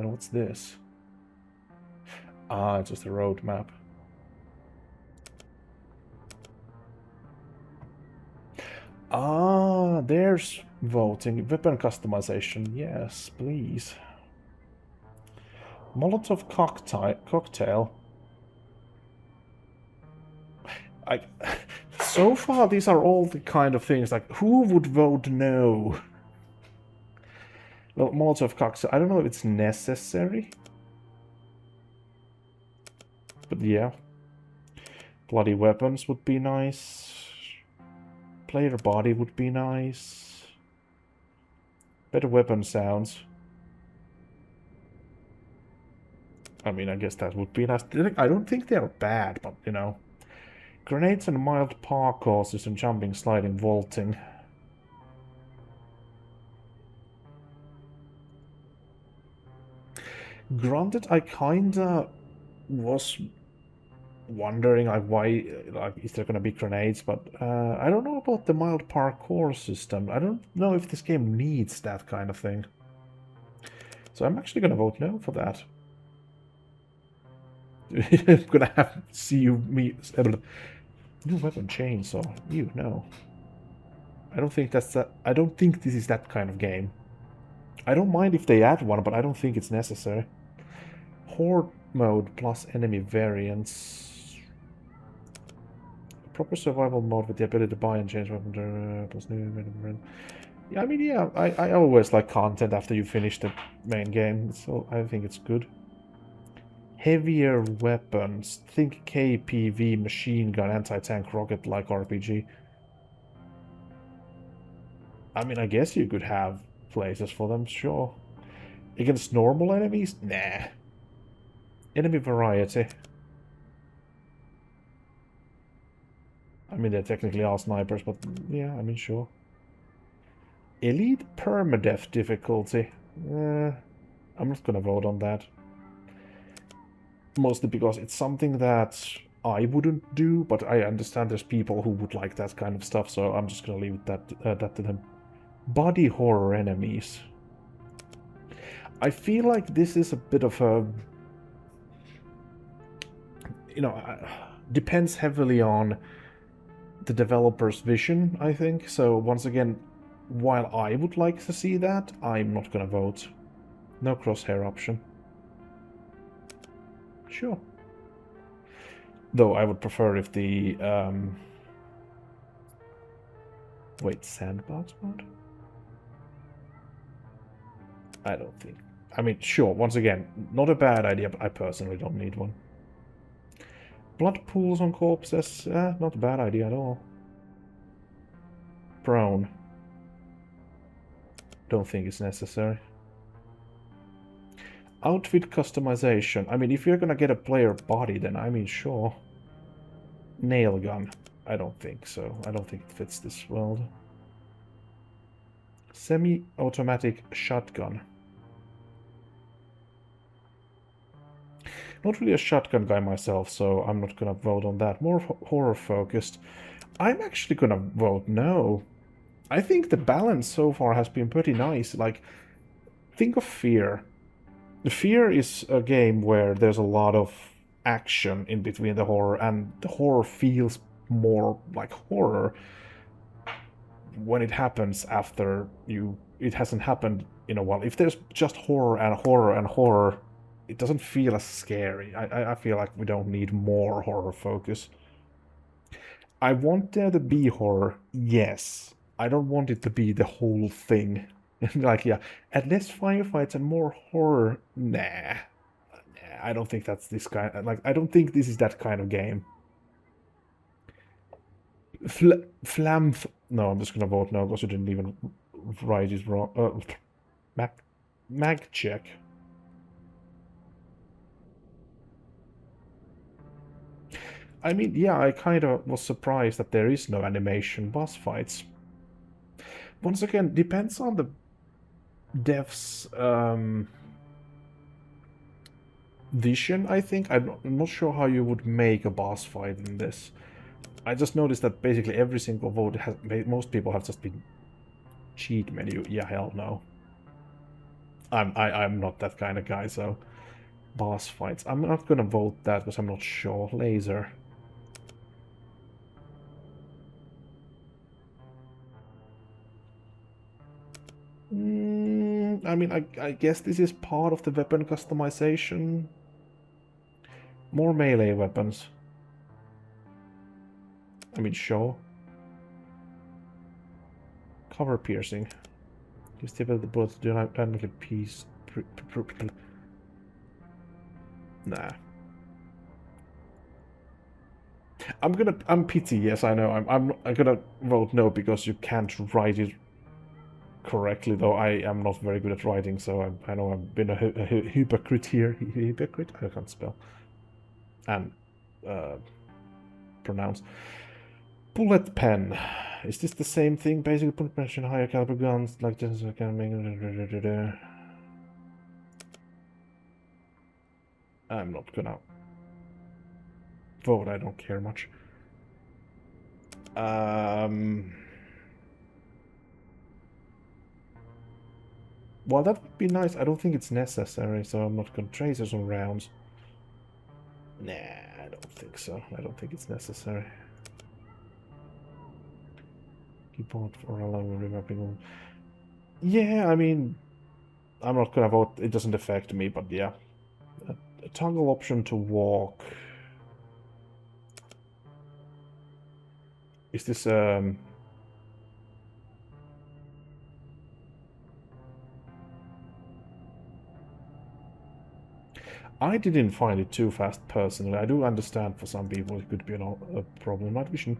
Then what's this? Ah, it's just a road map. Ah, there's voting. Weapon customization. Yes, please. Molotov cocktail. I, so far, these are all the kind of things like who would vote no? Well, Molotov cocktail. I don't know if it's necessary, but yeah. Bloody weapons would be nice. Player body would be nice. Better weapon sounds. I mean, I guess that would be nice. I don't think they're bad, but, you know. Grenades and mild parkour system, jumping, sliding, vaulting. Granted, I kinda was wondering, like, why, like, is there gonna be grenades, but I don't know about the mild parkour system. I don't know if this game needs that kind of thing. So I'm actually gonna vote no for that. I'm gonna have to see you meet new weapon chainsaw. You no. I don't think that's that. I don't think this is that kind of game. I don't mind if they add one, but I don't think it's necessary. Horde mode plus enemy variants. Proper survival mode with the ability to buy and change weapon plus new. Yeah, I mean, yeah, I always like content after you finish the main game, so I think it's good. Heavier weapons. Think KPV, machine gun, anti-tank, rocket-like RPG. I mean, I guess you could have places for them, sure. Against normal enemies? Nah. Enemy variety. I mean, they're technically all snipers, but yeah, I mean, sure. Elite permadeath difficulty. I'm not gonna vote on that. Mostly because it's something that I wouldn't do, but I understand there's people who would like that kind of stuff, so I'm just gonna leave that to them. Body horror enemies. I feel like this is a bit of a... You know, depends heavily on the developer's vision, I think. So once again, while I would like to see that, I'm not gonna vote. No crosshair option. Sure. Though I would prefer if the... Wait, sandbox mode? I don't think. I mean, sure, once again, not a bad idea, but I personally don't need one. Blood pools on corpses? Not a bad idea at all. Prone. Don't think it's necessary. Outfit customization. I mean, if you're gonna get a player body, then I mean, sure. Nail gun. I don't think so. I don't think it fits this world. Semi-automatic shotgun. Not really a shotgun guy myself, so I'm not gonna vote on that. More horror-focused. I'm actually gonna vote no. I think the balance so far has been pretty nice. Like, think of Fear. Fear is a game where there's a lot of action in between the horror, and the horror feels more like horror when it happens after it hasn't happened in a while. If there's just horror and horror and horror, it doesn't feel as scary. I feel like we don't need more horror focus. I want there to be horror, yes. I don't want it to be the whole thing. Like, yeah, and less firefights and more horror. Nah. I don't think that's this kind. Like, I don't think this is that kind of game. Flam. No, I'm just gonna vote no because you didn't even write it wrong. Mag check. I mean, yeah, I kind of was surprised that there is no animation boss fights. Once again, depends on the dev's vision, I think. I'm not sure how you would make a boss fight in this. I just noticed that basically every single vote has... Most people have just been cheat menu. Yeah, hell no. I'm not that kind of guy, so boss fights. I'm not gonna vote that because I'm not sure. Laser. I mean, I guess this is part of the weapon customization. More melee weapons. I mean, sure. Cover piercing. You step at the bullets do not dynamically piece. Nah. I'm pity. Yes, I know. I'm gonna vote no because you can't write it correctly. Though I am not very good at writing, so I know I've been a hypocrite here. Hypocrite. I can't spell and uh, pronounce. Bullet pen. Is this the same thing? Basically, bullet pen, higher caliber guns like this. I can make. I'm not gonna vote. I don't care much. Well, that would be nice. I don't think it's necessary, so I'm not gonna tracers on rounds. Nah, I don't think so. I don't think it's necessary. Keyboard for allowing remapping. Yeah, I mean, I'm not gonna vote. It doesn't affect me, but yeah. A toggle option to walk. Is this I didn't find it too fast personally. I do understand for some people it could be a problem. Night vision.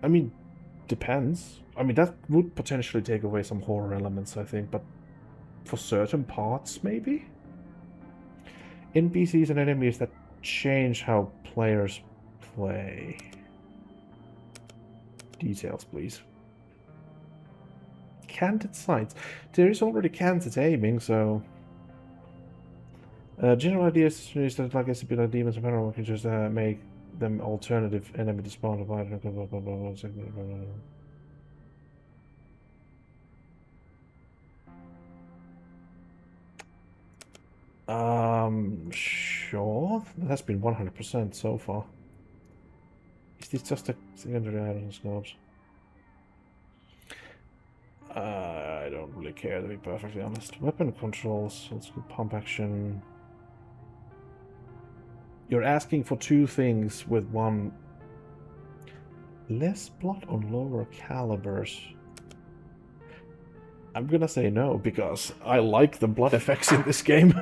I mean, depends. I mean, that would potentially take away some horror elements, I think, but for certain parts, maybe? NPCs and enemies that change how players play. Details, please. Candid sights. There is already candid aiming, so... general idea is that, like SCP like demons and paranormal creatures make them alternative enemy to spawn. Sure. That has been 100% so far. Is this just a secondary item scopes? I don't really care, to be perfectly honest. Weapon controls, let's go pump action. You're asking for two things with one. Less blood on lower calibers. I'm gonna say no, because I like the blood effects in this game.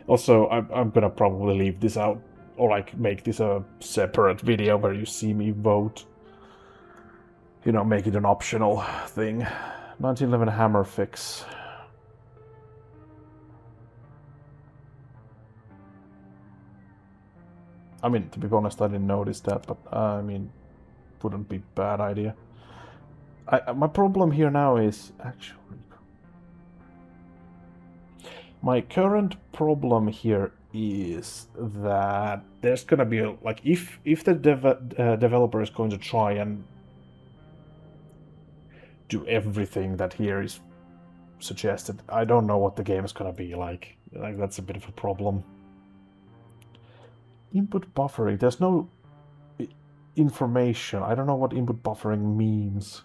Also, I'm gonna probably leave this out, or like make this a separate video where you see me vote. You know, make it an optional thing. 1911 hammer fix. I mean, to be honest, I didn't notice that, but I mean, wouldn't be a bad idea. My problem here now is actually... My current problem here is that there's gonna be like if the developer is going to try and do everything that here is suggested, I don't know what the game is gonna be like. Like that's a bit of a problem. Input buffering. There's no information. I don't know what input buffering means.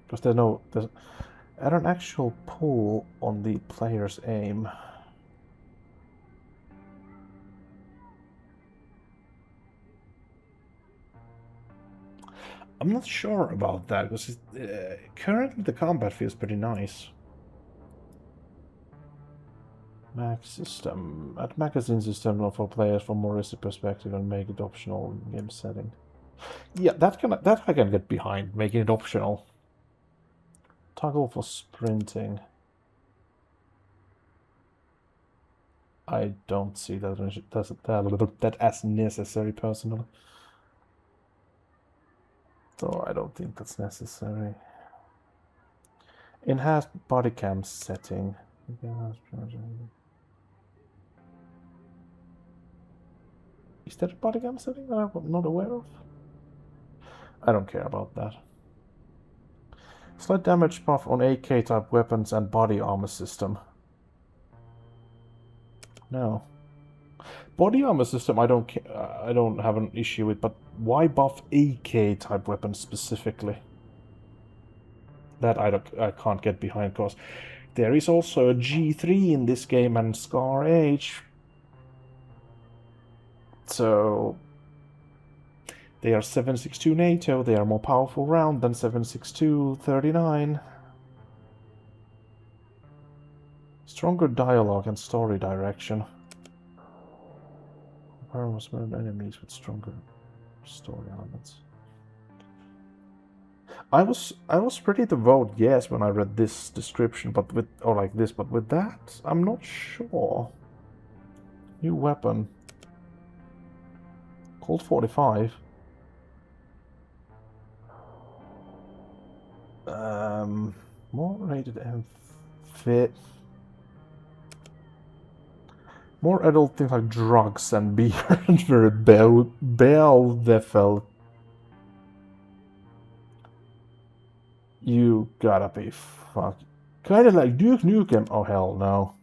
Because there's add an actual pull on the player's aim. I'm not sure about that, because currently the combat feels pretty nice. Mac system. Add magazine system for players from more realistic perspective and make it optional in game setting. Yeah, that I can get behind, making it optional. Toggle for sprinting. I don't see that as necessary personally. So I don't think that's necessary. Enhanced body cam setting. Is that a body cam setting that I'm not aware of? I don't care about that. Slight damage buff on AK type weapons and body armor system. No. Body armor system I don't have an issue with, but why buff AK type weapons specifically? That I can't get behind, because there is also a G3 in this game and Scar H. So they are 7.62 NATO, they are more powerful round than 7.62 39. Stronger dialogue and story direction. Powerful enemies with stronger story elements. I was ready to vote yes when I read this description, but with but with that, I'm not sure. New weapon. Colt 45. More rated and fit. More adult things like drugs and beer and very Beelzebub. You gotta be fuck. Kinda like Duke Nukem. Oh hell no.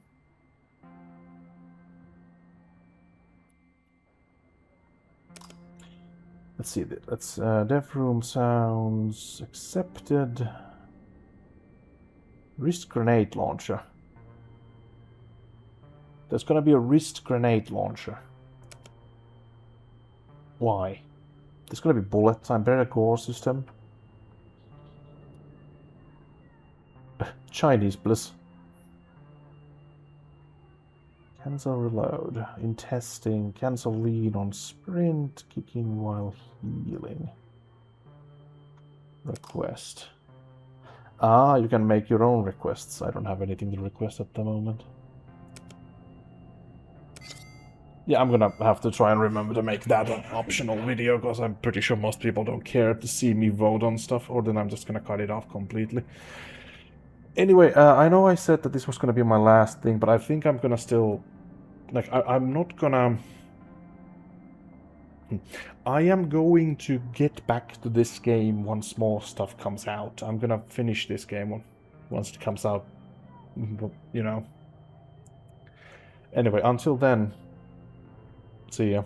Let's see. Let's dev room sounds accepted. Wrist grenade launcher. There's gonna be a wrist grenade launcher. Why? There's gonna be bullet time, better core system. Chinese bliss. Cancel reload. In testing, cancel lead on sprint, kicking while healing. Request. Ah, you can make your own requests. I don't have anything to request at the moment. Yeah, I'm gonna have to try and remember to make that an optional video, because I'm pretty sure most people don't care to see me vote on stuff, or then I'm just gonna cut it off completely. Anyway, I know I said that this was gonna be my last thing, but I think I'm gonna still... Like, I'm not gonna... I am going to get back to this game once more stuff comes out. I'm gonna finish this game once it comes out, you know. Anyway, until then, see ya.